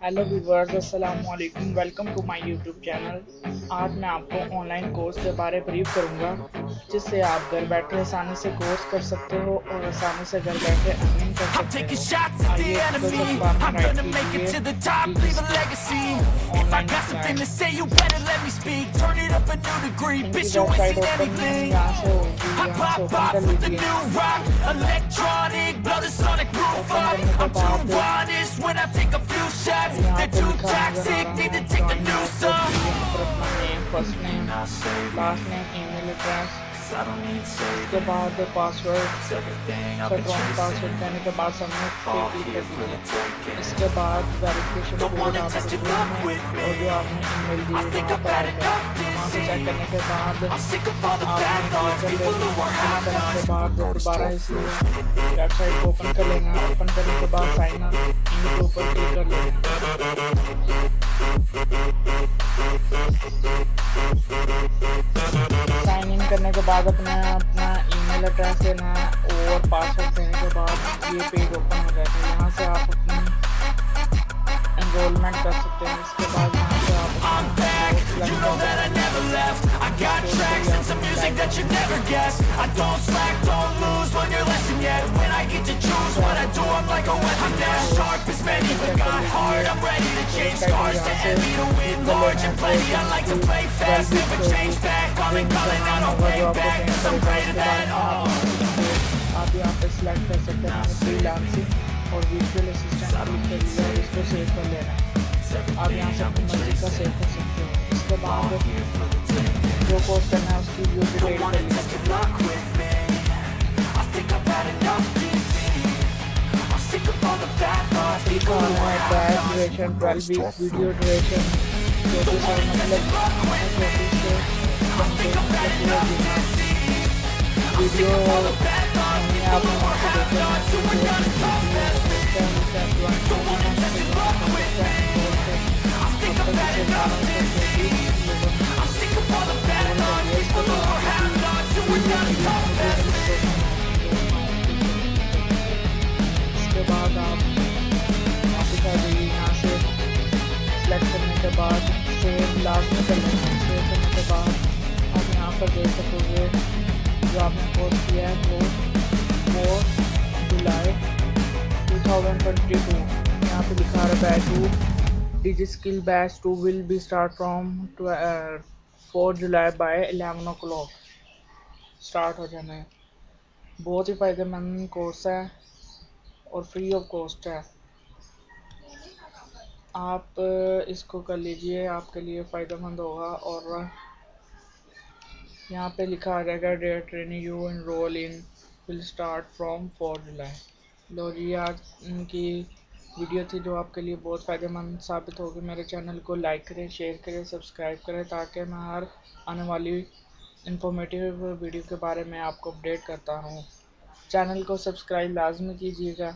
Hello viewers, अस्सलाम वालेकुम। Welcome to my YouTube channel. आज मैं आपको ऑनलाइन कोर्स के बारे में ब्रीफ करूंगा, जिससे आप घर बैठे आसानी से कोर्स कर सकते हो और आसानी से घर बैठे अर्निंग कर सकते हो। आइए इसको सब बार में राइट कीजिए। ऑनलाइन इनकी वेबसाइट ओपन यहाँ से होगी, यहाँ से ओपन कर लीजिए। ओपन करने के बाद यहाँ पे लिखा नजर आ रहा है अपना name, first name, last name, email address. इसके बाद पासवर्ड, स्ट्रॉन्ग पासवर्ड देने के बाद सबमिट पे क्लिक कर दीजिए। इसके बाद वेरिफिकेशन कोड आपको और जो आपने ईमेल दी वहाँ पर आएगा। वहाँ से चेक करने के बाद आपने करने के बाद दोबारा इस वेबसाइट को ओपन कर लेना। ओपन करने के बाद साइन इन के ऊपर क्लिक कर लेना। साइन इन करने के बाद अपना ईमेल एड्रेस देना है और पासवर्ड देने के बाद ये पेज ओपन हो जाएगा। यहाँ से आप अपनी एनरोलमेंट कर सकते हैं। इसके बाद यहाँ से आप आप यहाँ पे सिलेक्ट कर सकते हैं फ्रीलांसिंग और विजुअल असिस्टेंट क्लिक कर लिया, इसको सेव कर लेना है। आप यहाँ से अपनी मर्जी का सेव कर सकते हो। इसके बाद जो कोर्स करना है उसकी व्यू डिटेल कर लीजिए। ड्यूरेशन 12 वीक, वीडियो ड्यूरेशन 24 और मतलब 24 से वीडियो आपने वहाँ से इसके बाद आप वापस आ जाइए। यहाँ से सेलेक्ट करने के बाद सेव लाजमी कर लेना। सेव करने के बाद आप यहाँ पर देख सकोगे जो आपने कोर्स किया है वो 4 जुलाई 2022। यहाँ पे लिखा है batch 2 digi skill batch 2 will be start from 4 July by 11 o'clock। Start हो जाना है। बहुत ही फ़ायदेमंद कोर्स है और फ्री ऑफ कॉस्ट है। आप इसको कर लीजिए, आपके लिए फ़ायदेमंद होगा। और यहाँ पे लिखा आ जाएगा date training you enroll in will start from 4 July. लो जी, आज इनकी वीडियो थी जो आपके लिए बहुत फ़ायदेमंद साबित होगी। मेरे चैनल को लाइक करें, शेयर करें, सब्सक्राइब करें ताकि मैं हर आने वाली इंफॉर्मेटिव वीडियो के बारे में आपको अपडेट करता रहूँ। चैनल को सब्सक्राइब लाजमी कीजिएगा।